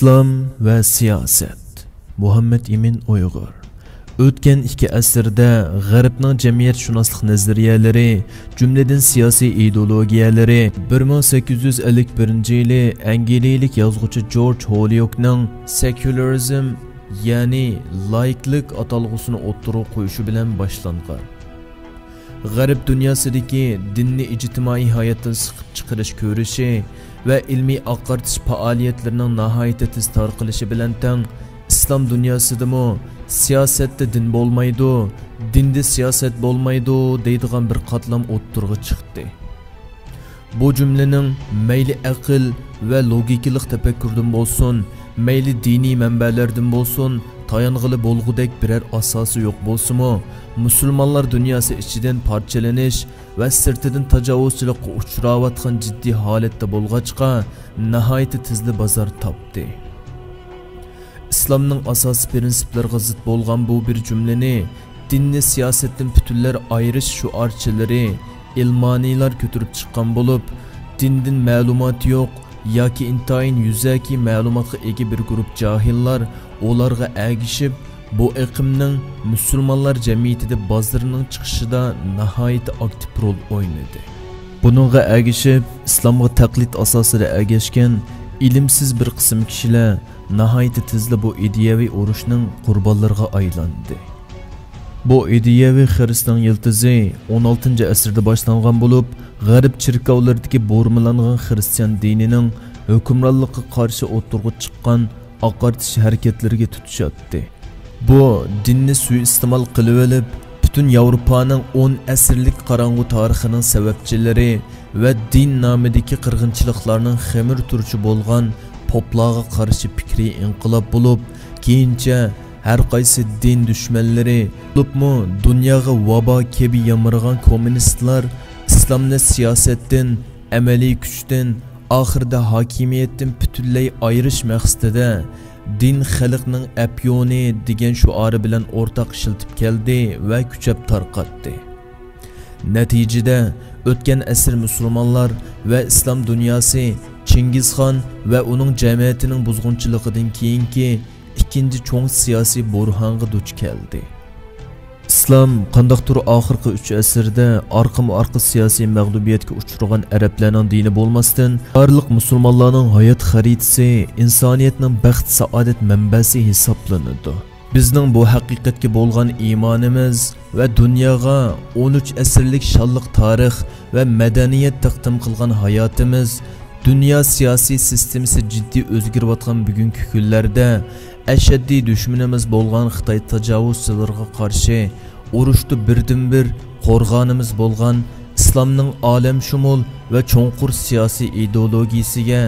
İslam ve siyaset. Muhammed Emin Uyg'ur. O'tgan 2 asrda G'arbning jamiyatshunoslik nazariyaları, jumladan siyosiy ideologiyalari 1851-yili Angliyalik yozuvchi George Holyoke'ning secularism, ya'ni laiklik atalg'usini o'ttirib qo'yishi bilan boshlangan. G'arb dunyosidagi dinni ijtimoiy hayotdan siqib chiqarish ko'rishi va ilmiy oqartish faoliyatlarining nihoyatda tez tarqalishi bilan teng İslam dunyosidami siyosatda din bo'lmaydi, dinda siyosat bo'lmaydi deydigan bir qatlam o'ttirg'i chiqdi. Bu jumlaning mayli aql va logikalik tafakkurdan bo'lsin, mayli diniy manbalardan bo'lsin, tayanğılı bo'lgudek birer asosi yo'q bo'lsa-mu, musulmonlar dunyosi ichidan parchalanish va sirtidan tajovuzchilikqa uchrayotgan jiddiy holatda bo'lg'achqa nihoyat tezli bozor topdi. İslamning asosiy prinsiplariga zid bo'lgan bu bir jumlani dinni siyosatdan butunlar ayirish shuarchilari ilmoniylar ko'tarib chiqqan bo'lib, dindan ma'lumot yo'q yoki intayin yuzaki ma'lumotga ega bir guruh jahillar ularga agishib bu iqimning musulmonlar jamiyatida bozorining chiqishida nihoyat aktiv rol o'ynadi. Buningga agishib islomga taqlid asosida agashgan ilimsiz bir qism kishilar nihoyat tezda bu ideyaviy urushning qurbonlariga aylandi. Bu ideyaviy xristian yiltizi 16-asrda boshlangan bo'lib, g'arb chirkovlaridagi bo'rmalangan xristian dinining hukmronligiga qarshi o'tirg'i chiqqan oqartish harakatlariga tutishatdi. Bu dinni suiiste'mol qilib olib, butun Yevropaning 10 asrlik qorong'u tarixining sababchilari va din nomidagi qirg'inchiliklarning xamir turchi bo'lgan poplarga qarshi fikriy inqilob bo'lib, keyincha har qaysi din dushmanlari bo'libmi dunyoga vabo kabi yamirgan kommunistlar islomni siyosatdan, amaliy kuchdan, oxirida hokimiyatdan butunlay ayirish maqsadida din xalqning apyoni degan shuari bilan o'rtaq ishiltib keldi va kuchab tarqatdi. Natijada o'tgan asr musulmonlar va islom dunyosi Chingizxon va uning jamiyatining buzg'unchiligidan keyingi ikkinchi cho'ng siyosiy burhonga duch keldi. İslam qandaqdir oxirgi 3 asrda orqama-orqa siyosiy mag'lubiyatga uchragan arablarning dini bo'lmasdan, barliq musulmonlarning hayot xaritasi insoniyatning baxt saodat manbasi hisoblanadi. Bizning bu haqiqatga bo'lgan iymonimiz va dunyoga 13 asrlik shonliq tarix va madaniyat taqdim qilgan hayotimiz dünya siyosiy sistemasi jiddiy o'zgarayotgan bugungi kunlarda ashaddiy dushmanimiz bo'lgan Xitoy tajovuzchilariga qarshi urushda birdan-bir qo'rg'onimiz bo'lgan islomning olamshumul va cho'nqur siyosiy ideologiyasiga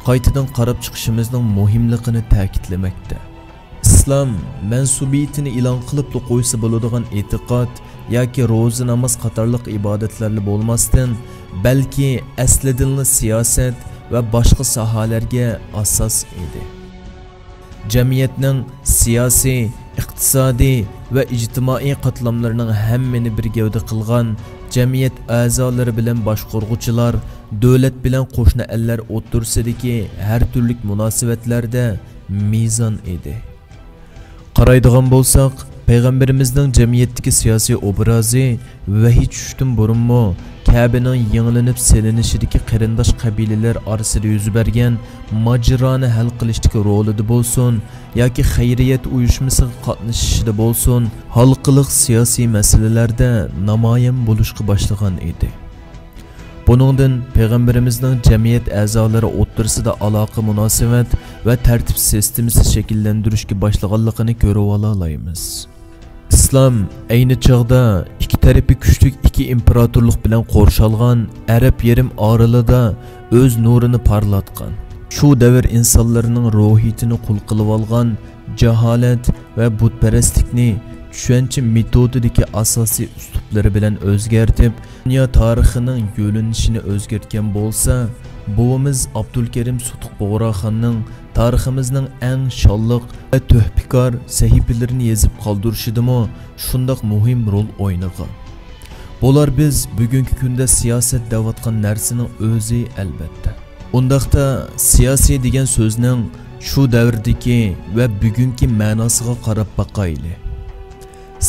qaytadan qarab chiqishimizning muhimligini ta'kidlamoqda. İslam mansubiyatini e'lon qilib qo'ysa bo'ladigan e'tiqod yoki ro'za namoz qatorliq ibodatlarni bo'lmasdan, balki aslidinli siyosat va boshqa sohalarga asos edi. Jamiyatning siyosiy, iqtisodiy va ijtimoiy qatlamlarining hammani bir gavda qilgan jamiyat a'zolari bilan boshqaruvchilar, davlat bilan qo'shni ellar o'tirsidagi har turli munosabatlarda mezon edi. Qaraydigan bo'lsak, payg'ambarimizning jamiyatdagi siyosiy obrazi vahiy tushishdan burunmi Kabe'nin yangilanib selinishidagi qarindosh qabilalar orasida yuz bergan majroni hal qilishdagi rolida bo'lsin yoki xayriyat uyushmasiga qatnashishida bo'lsin, xalqiliq siyosiy masalalarda namoyon bo'lishga boshlagan edi. Buningdan payg'ambarimizning jamiyat a'zolari o'ttirisida aloqa munosabat va tartib sistemasi shakllantirishga boshlaganligini ko'rib olamiz. İslam ayni chog'da ikki tarafi kuchli ikki imperatorlik bilan qo'rshalgan Arab yarim oralida o'z nurini parlatgan. Shu davr insonlarining ruhiyatini qul qilib olgan jaholat va butparastlikni tushuncha metodidagi asosiy uslublari bilan o'zgartib, dunyo tarixining yo'linishini o'zgartgan bo'lsa, buvimiz Abdulkarim Sutuq Bo'g'roxonning tariximizning eng shonliq va tuhfikor sahifalarini yozib qoldirishidimi shundoq muhim rol o'ynagan. Bular biz bugungi kunda siyosat deyotgan narsaning o'zi albatta. Undaqda siyosiy degan so'zning shu davrdagi va bugungi ma'nosiga qarab baqayli.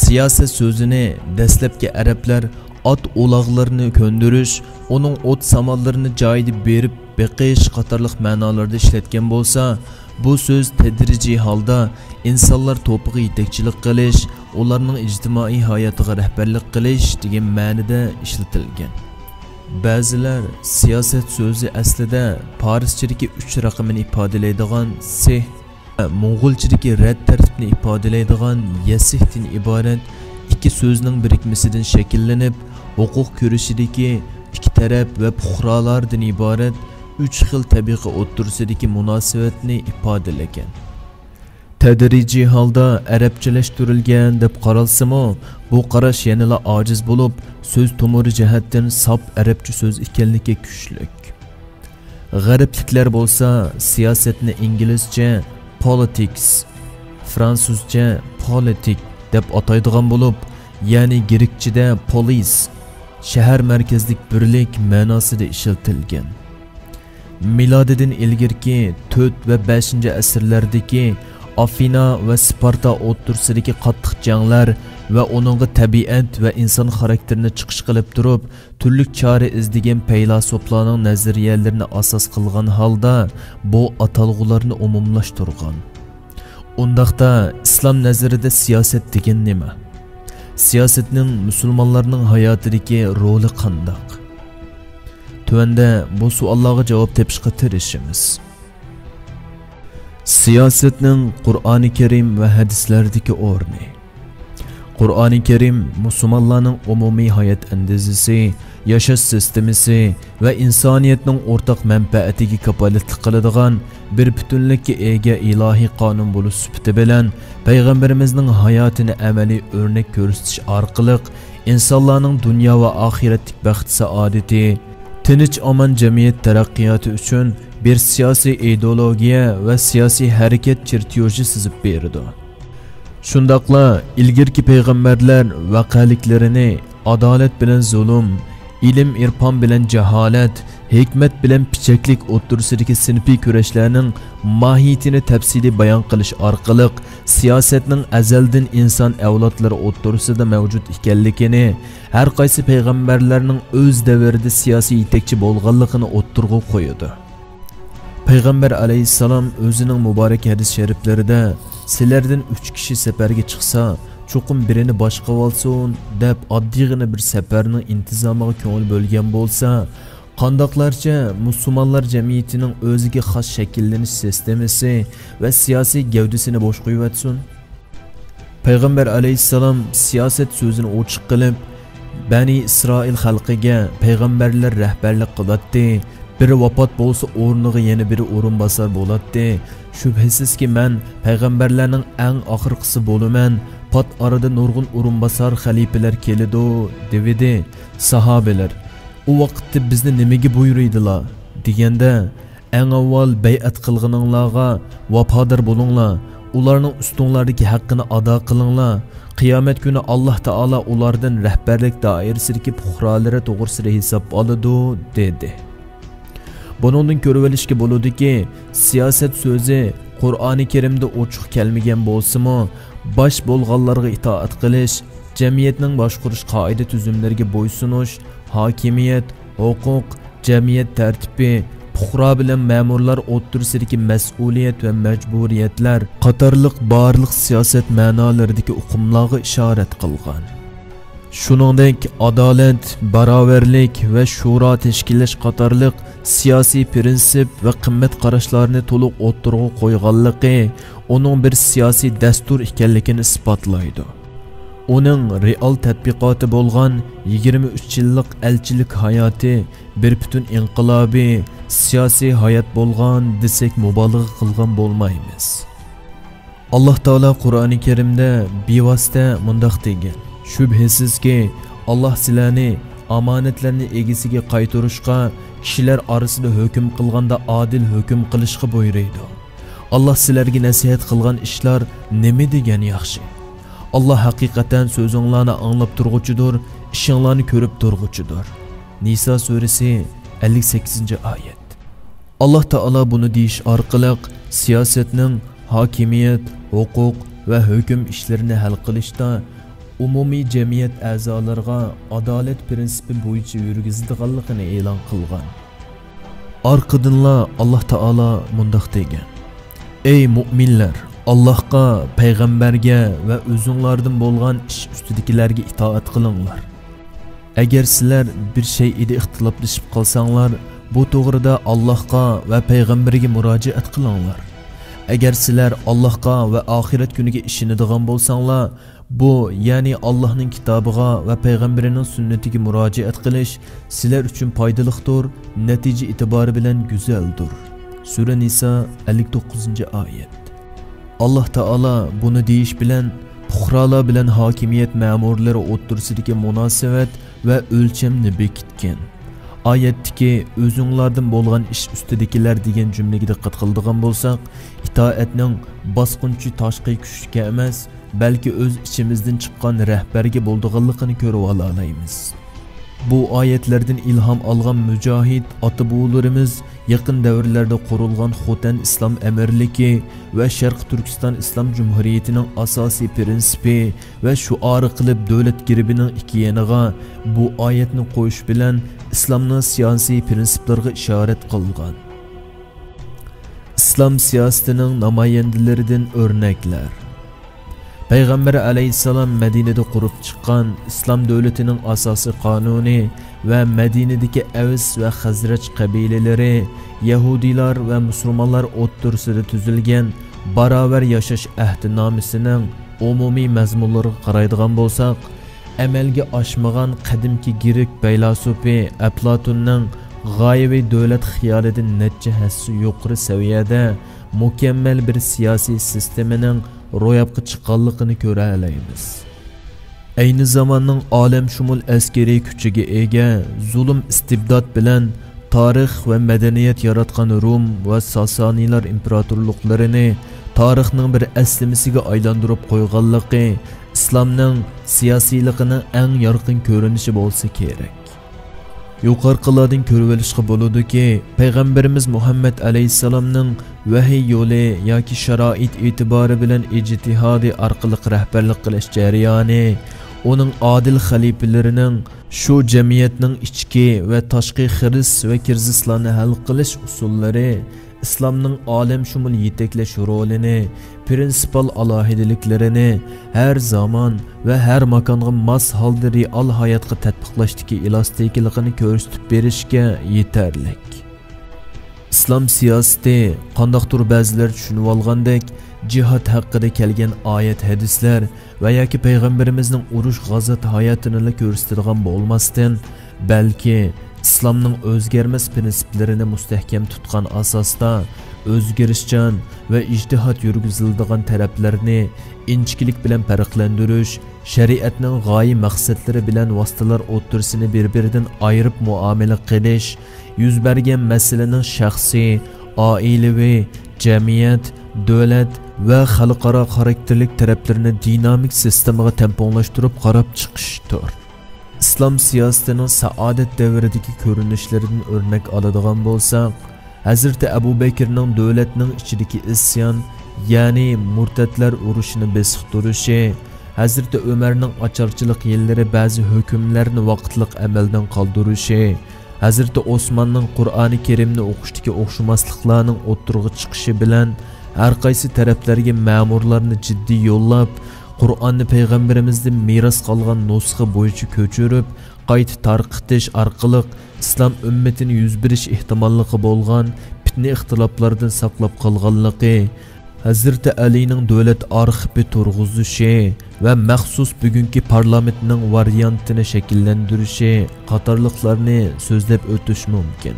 Siyosat so'zini dastlabki arablar ot uloqlarini ko'ndirish, uning ot samollarini joyida berib beqish qatorliq ma'nolarda ishlatgan bo'lsa, bu so'z tadrijiy holda insonlar to'piga yetakchilik qilish, ularning ijtimoiy hayotiga rahbarlik qilish degan ma'noda ishlatilgan. Ba'zilar siyosat so'zi aslida farschadagi 3 raqamini ifodalaydigan sih, mo'g'ulchadagi rad tartibni ifodalaydigan yasihdan iborat ikki so'zning birikmasidan shakllanib, huquq kurashidagi ikki taraf va puhrolardan iborat 3 xil tabiiy o'ttirsidagi munosabatni ifodalagan. Tadrijiy holda arabchalashtirilgan deb qaralsa-mu, bu qarash yanada ojiz bo'lib, so'z tomiri jihatdan sop arabcha so'z ekanligi kuchlik. G'arbliklar bo'lsa, siyosatni inglizcha politics, fransuzcha politik deb ataydigan bo'lib, ya'ni grekchada polis, shahar markazlik birlik ma'nosida ishlatilgan. Milodidan ilgirki 4 va 5-asrlardagi Afina va Sparta o'ttirsidagi qattiq janglar va uningga tabiat va inson xarakterini chiqish qilib turib, turli chora izlagan faylasuflarning nazariyalarini asos qilgan holda bu atalg'ularni umumlashtirgan. Undaqda islom nazarida siyosat degan nima? Siyosatning musulmonlarning hayotidagi roli qandoq? Tuvanda bu savollarga javob topishga tirishamiz. Siyosatning Qur'oni Karim va hadislardagi o'rni. Qur'oni Karim musulmonlarning umumiy hayot andazisi, yashash sistemasi va insoniyatning o'rtaq manfaatiga kafolatlik qiladigan bir butunlikka ega ilohiy qonun bo'lish sifati bilan payg'ambarimizning hayotini amaliy o'rnak ko'rsatish orqali insonlarning dunyo va oxiratlik baxt saodati, tinch aman jamiyat taraqqiyoti uchun bir siyosiy ideologiya va siyosiy harakat chirtyoji sizib berdi. Shundaqla ilgirki payg'ambarlar vaqaliklarini adolat bilan zulm, ilm irfon bilan jaholat, hikmat bilan pichaklik o'ttirsidagi sinfiy kurashlarning mohiyatini tafsiliy bayon qilish orqali siyosatning azaldan inson avlodlari o'ttirsida mavjud ekanligini, har qaysi payg'ambarlarning o'z davrida siyosiy yetakchi bo'lganligini o'ttirg'a qo'ydi. Payg'ambar alayhissalom o'zining muborak hadis shariflarida sizlardan 3 kishi safarga chiqsa, cho'qim birini boshqarib olsin deb oddiygina bir safarning intizomiga ko'ngil bo'lgan bo'lsa, qandoqlarcha musulmonlar jamiyatining o'ziga xos shakllanish sistemasi va siyosiy gavdasini bosh qo'yatsin. Payg'ambar alayhissalom siyosat so'zini ochiq qilib, Bani Isroil xalqiga payg'ambarlar rahbarlik qiladi. Biri vafot bo'lsa o'rniga yana biri o'rin bosar bo'ladi. Shubhasizki men payg'ambarlarning eng oxirgisi bo'laman. Pat arada nurg'un o'rin bosar xalifalar keladi, dedi sahobalar. U vaqtda bizni nimaga buyuriydilar deganda, eng avval bay'at qilganinglarga vafodor bo'linglar, ularning ustunlardagi haqqini ado qilinglar. Qiyomat kuni Alloh taolo ulardan rahbarlik doirasidagi puhrolari to'g'risida hisob oladi, dedi. Buningdan ko'rib olishga bo'ladiki, siyosat so'zi Qur'oni Karimda ochiq kelmagan bo'lsa-mu, bosh bo'lganlarga itoat qilish, jamiyatning boshqarish qoida tuzumlariga bo'ysunish, hokimiyat, huquq, jamiyat tartibi, puhro bilan ma'murlar o'ttirsidagi mas'uliyat va majburiyatlar qatorliq barliq siyosat ma'nolaridagi uqumlarga ishorat qilgan. Shuningdek, adolat, barobarlik va shuro tashkillash qatorliq siyosiy prinsip va qimmat qarashlarini to'liq o'ttirg'a qo'yganligi uning bir siyosiy dastur ekanligini isbotlaydi. Uning real tatbiqoti bo'lgan 23 yillik elchilik hayoti bir butun inqilobiy siyosiy hayot bo'lgan desak mubolag'a qilgan bo'lmaymiz. Alloh taolo Qur'oni Karimda bevosita mundaq degan: Shubhasizki Alloh sizlarni omonatlarni egasiga qaytarishga, kishilar orasida hukm qilganda adil hukm qilishga buyuradi. Alloh sizlarga nasihat qilgan ishlar nima degan yaxshi. Allah haqiqatan so'zinglarni anglab turg'uchidir, ishinglarni ko'rib turg'uchidir. Nisa surasi 58-oyat. Allah Taala buni deyish orqali siyosatning hokimiyat, huquq va hukm ishlarini hal qilishda umumiy jamiyat a'zolariga adolat prinsipi bo'yicha yurgizadiganligini e'lon qilgan. Orqadinla Allah Taala mundaq degan: Ey mu'minlar, Allohga, payg'ambarga va o'zinglardan bo'lgan ish ustidagilarga itoat qilinglar. Agar sizlar bir shayda ixtiloflashib qolsanglar, bu to'g'rida Allohga va payg'ambarga murojaat qilinglar. Agar sizlar Allohga va oxirat kuniga ishonadigan bo'lsanglar, bu ya'ni Allohning kitobiga va payg'ambarining sunnatiga murojaat qilish sizlar uchun foydalidir, natija e'tibori bilan go'zaldir. Sura Nisa 59-oyat. Allah Taala buni deyish bilan fuqarolar bilan hokimiyat ma'murlari o'rtasidagi munosabat va o'lchamni bekitgan. Oyatdagi o'zinglardan bo'lgan ish ustidagilar degan jumlaga diqqat qiladigan bo'lsak, itoatning bosqinchi tashqi kuchga emas, balki o'z ichimizdan chiqqan rahbarga bo'lganligini ko'rib olamiz. Bu oyatlardan ilhom olgan mujohid ota-bobolarimiz yaqin davrlarda qurilgan Xotan Islom Amirligi va Sharq Turkiston Islom Jumhuriyatining asosiy prinsipi va shuari qilib davlat girbining ikki yoniga bu oyatni qo'yish bilan islomning siyosiy prinsiplariga ishorat qilgan. Islom siyosatining namoyandalaridan o'rnaklar. Payg'ambar alayhissalom Madinada qurib chiqqan islom davlatining asosiy qonuni va Madinadagi Aws va Xazraj qabilalari, Yahudiylar va musulmonlar o'rtasida tuzilgan barobar yashash ahdnomasining umumiy mazmunlariga qaraydigan bo'lsak, amalga oshmagan qadimki Grek faylasufi Aflatunning g'oyaviy davlat xiyolidan necha hassa yuqori saviyada mukammal bir siyosiy sistemaning ro'yobga chiqqanligini ko'ra olamiz. Ayni zamonning olamshumul askariy kuchiga ega, zulm istibdod bilan tarix va madaniyat yaratgan Rum va Sasoniylar imperatorliklarini tarixning bir aslimasiga aylantirib qo'yganligi islomning siyosiyligining eng yorqin ko'rinishi bo'lsa kerak. Yuqorqilardan ko'rib olishga bo'ladiki, payg'ambarimiz Muhammad alayhissalomning vahiy yo'li yoki sharoit e'tibori bilan ijtihodi orqali rahbarlik qilish jarayoni, uning odil xalifalarining shu jamiyatning ichki va tashqi xiris va kirzislarni hal qilish usullari, islomning olamshumul yetaklash rolini, prinsipal alohidaliklarini har zamon va har makonga mos holda real hayotga tatbiqlashdagi elastikligini ko'rsatib berishga yetarlik. Islom siyosati qandoqdir ba'zilar tushunib olgandek, jihad haqida kelgan oyat hadislar va yoki payg'ambarimizning urush g'azot hayotini ko'rsatadigan bo'lmasdan, balki islomning o'zgarmas prinsiplarini mustahkam tutgan asosda o'zgarishchan va ijtihod yurgiziladigan taraflarni inchkilik bilan farqlantirish, shariatning g'oyi maqsadlari bilan vositalar o'rtasini bir-biridan ayirib muomala qilish, yuz bergan masalaning shaxsiy, oilaviy, jamiyat, davlat va xalqaro xarakterlik taraflarini dinamik sistemaga tamponlashtirib qarab chiqishdir. İslam siyosatining saodat davridagi ko'rinishlaridan o'rnak oladigan bo'lsak, Hazrati Abu Bakrning davlatning ichidagi isyon, ya'ni murtadlar urushini besiqtirishi, Hazrati Umarning ocharchilik yillari ba'zi hukmlarni vaqtliq amaldan qoldirishi, Hazrati Osmonning Qur'oni Karimni o'qishdagi o'xshamasliklarning o'tirg'i chiqishi bilan har qaysi taraflarga ma'murlarni jiddiy yo'llab, Qur'onni payg'ambarimizdan meros qolgan nusxa bo'yicha ko'chirib, qayta tarqitish orqali islom ummatini yuz berish ehtimolligi bo'lgan fitna ixtiloflardan saqlab qolganligi, Hazrati Alining davlat arxivi turg'izishi va maxsus bugungi parlamentning variantini shakllantirishi qatorliqlarni so'zlab o'tish mumkin.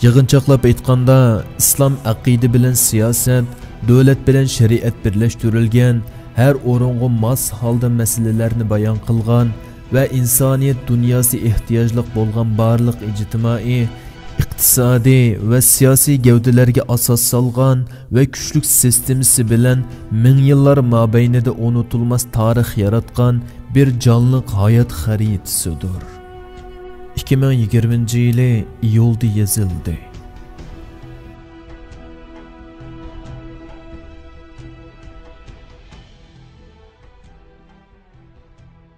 Yig'inchoqlab aytganda, islom aqida bilan siyosat, davlat bilan shariat birlashtirilgan, her o'ringa mos holda masalalarni bayon qilgan va insoniyat dunyosi ehtiyojliq bo'lgan barliq ijtimoiy, iqtisodiy va siyosiy gavdalarga asos solgan va kuchlik sistemasi bilan ming yillar mobaynida unutilmas tarix yaratgan bir jonliq hayot xaritasidir. 2020 yili iyulda yozildi.